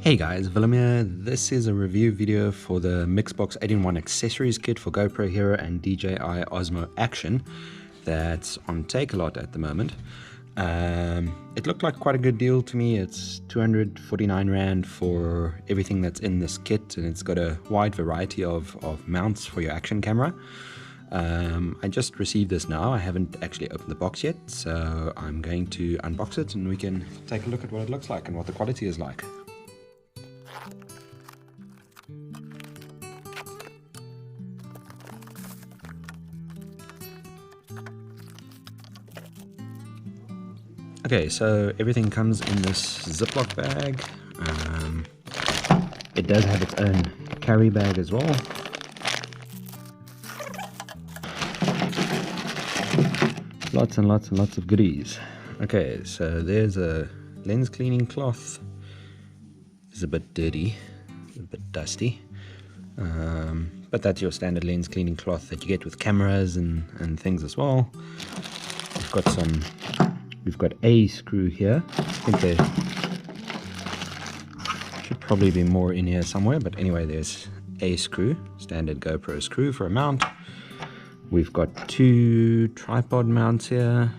Hey guys, Willem here. This is a review video for the Mixbox 8-in-1 accessories kit for GoPro Hero and DJI Osmo Action that's on Takealot at the moment. It looked like quite a good deal to me. It's 249 Rand for everything that's in this kit, and it's got a wide variety of mounts for your action camera. I just received this now. I haven't actually opened the box yet, so I'm going to unbox it and we can take a look at what it looks like and what the quality is like. Okay, so everything comes in this Ziploc bag. It does have its own carry bag as well. Lots and lots and lots of goodies. Okay, so there's a lens cleaning cloth. It's a bit dirty, a bit dusty. But that's your standard lens cleaning cloth that you get with cameras and things as well. We've got a screw here. I think there should probably be more in here somewhere, but anyway, there's a screw, standard GoPro screw for a mount. We've got two tripod mounts here,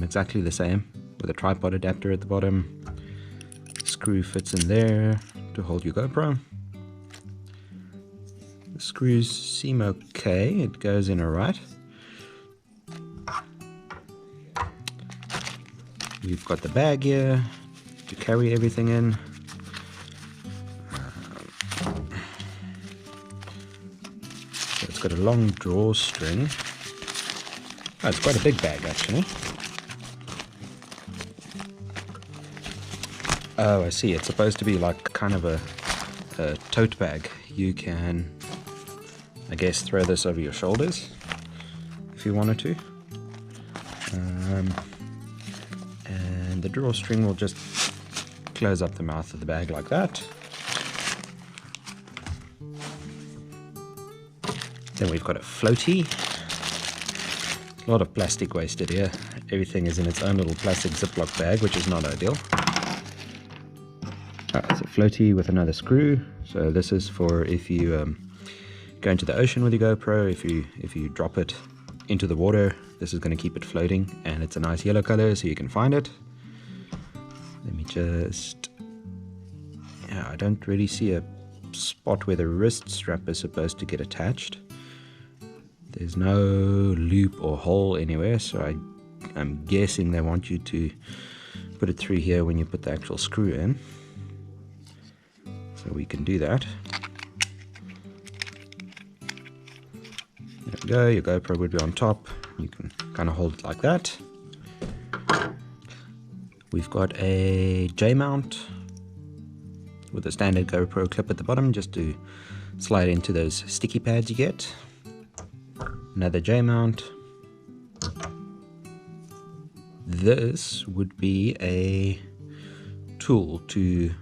exactly the same, with a tripod adapter at the bottom. Screw fits in there to hold your GoPro. The screws seem okay, it goes in alright. We've got the bag here to carry everything in. So it's got a long drawstring. Oh, it's quite a big bag actually. Oh, I see. It's supposed to be like kind of a tote bag. You can, I guess, throw this over your shoulders if you wanted to. And the drawstring will just close up the mouth of the bag like that. Then we've got a floaty. A lot of plastic wasted here. Everything is in its own little plastic Ziploc bag, which is not ideal. It's a floaty with another screw. So this is for if you go into the ocean with your GoPro. If you drop it into the water, this is going to keep it floating, and it's a nice yellow color so you can find it. Let me just, yeah, I don't really see a spot where the wrist strap is supposed to get attached. There's no loop or hole anywhere, so I'm guessing they want you to put it through here when you put the actual screw in. So we can do that. There we go, your GoPro would be on top. You can kind of hold it like that. We've got a J-mount with a standard GoPro clip at the bottom just to slide into those sticky pads you get. Another J-mount. This would be a tool to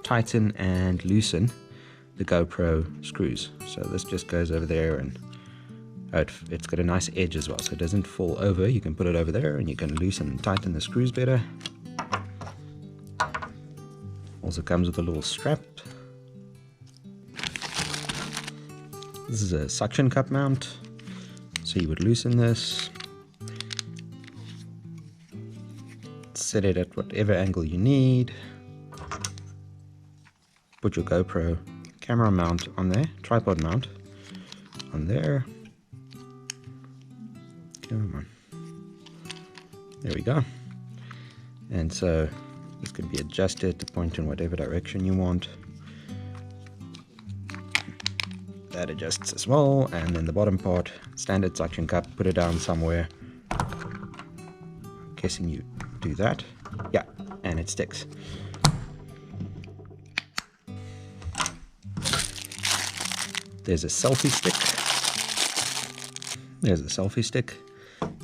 tighten and loosen the GoPro screws. So this just goes over there, and it's got a nice edge as well, so it doesn't fall over. You can put it over there and you can loosen and tighten the screws better. Also comes with a little strap. This is a suction cup mount, so you would loosen this, set it at whatever angle you need, put your GoPro camera mount on there, tripod mount on there. Come on. There we go. And so this can be adjusted to point in whatever direction you want. That adjusts as well, and then the bottom part, standard suction cup, put it down somewhere. I'm guessing you do that. Yeah, and it sticks. There's a selfie stick. There's a selfie stick.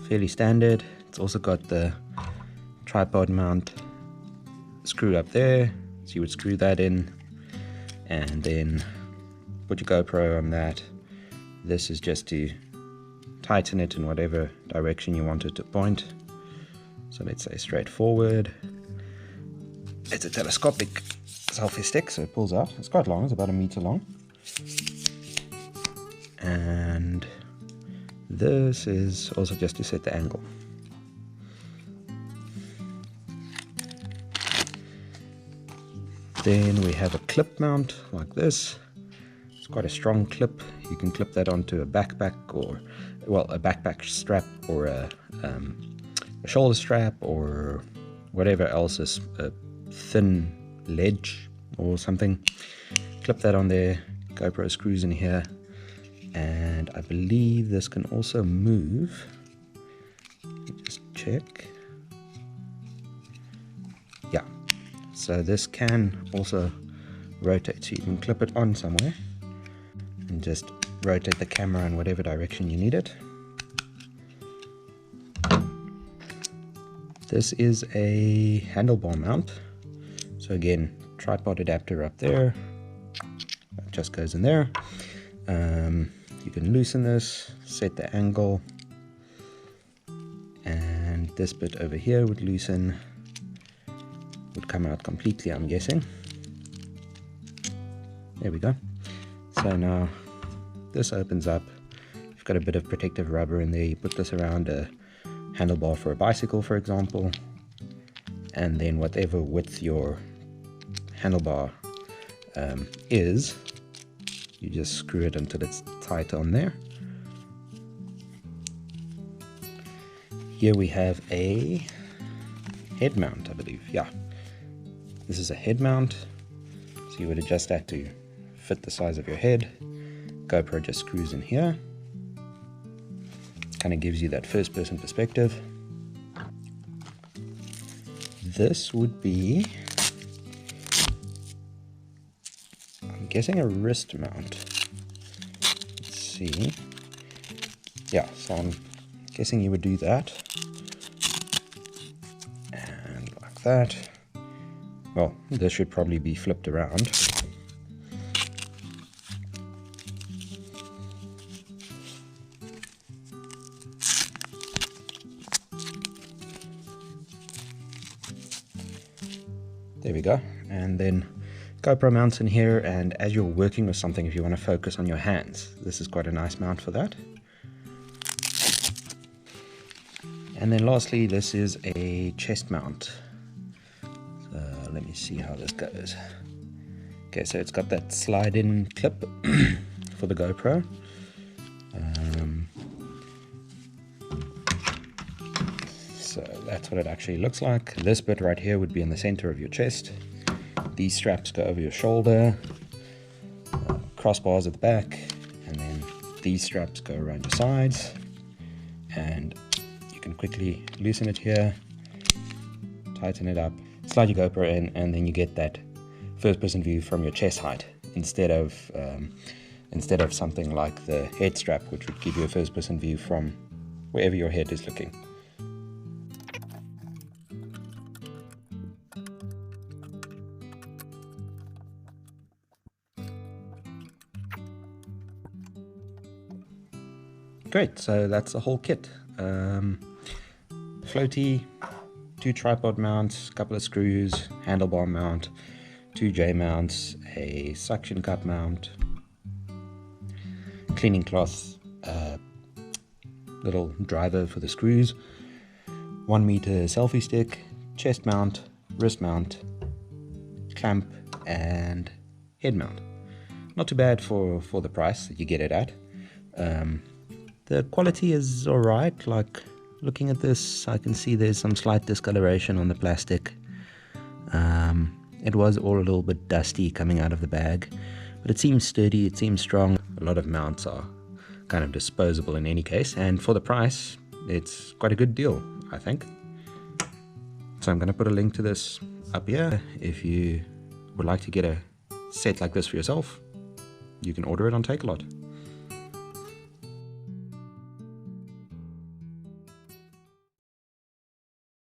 Fairly standard. It's also got the tripod mount screw up there, so you would screw that in and then put your GoPro on that. This is just to tighten it in whatever direction you want it to point. So let's say straight forward. It's a telescopic selfie stick, so it pulls out. It's quite long, it's about 1 meter long. And this is also just to set the angle. Then we have a clip mount like this. It's quite a strong clip. You can clip that onto a backpack, or well, a backpack strap, or a shoulder strap, or whatever else is a thin ledge or something. Clip that on there. GoPro screws in here, and I believe this can also move. Let me just check. Yeah, so this can also rotate, so you can clip it on somewhere and just rotate the camera in whatever direction you need it. This is a handlebar mount. So again, tripod adapter up there. It just goes in there. You can loosen this, set the angle, and this bit over here would loosen, would come out completely, I'm guessing. There we go. So now this opens up. You've got a bit of protective rubber in there. You put this around a handlebar for a bicycle, for example, and then whatever width your handlebar is, you just screw it until it's tight on there. Here we have a head mount, I believe. Yeah, this is a head mount, so you would adjust that to fit the size of your head. GoPro just screws in here. Kind of gives you that first person perspective. This would be, I'm guessing, a wrist mount. Let's see. Yeah, so I'm guessing you would do that. And like that. Well, this should probably be flipped around. There we go. And then GoPro mounts in here, and as you're working with something, if you want to focus on your hands, this is quite a nice mount for that. And then lastly, this is a chest mount. So let me see how this goes. Okay, so it's got that slide-in clip for the GoPro. So that's what it actually looks like. This bit right here would be in the center of your chest. These straps go over your shoulder, crossbars at the back, and then these straps go around your sides. And you can quickly loosen it here, tighten it up, slide your GoPro in, and then you get that first-person view from your chest height instead of something like the head strap, which would give you a first-person view from wherever your head is looking. Great, so that's the whole kit. Floaty, 2 tripod mounts, couple of screws, handlebar mount, 2 J mounts, a suction cup mount, cleaning cloth, little driver for the screws, 1 meter selfie stick, chest mount, wrist mount, clamp, and head mount. Not too bad for the price that you get it at. The quality is alright. Like, looking at this, I can see there's some slight discoloration on the plastic. It was all a little bit dusty coming out of the bag, but it seems sturdy, it seems strong. A lot of mounts are kind of disposable in any case, and for the price, it's quite a good deal, I think. So I'm going to put a link to this up here. If you would like to get a set like this for yourself, you can order it on Takealot.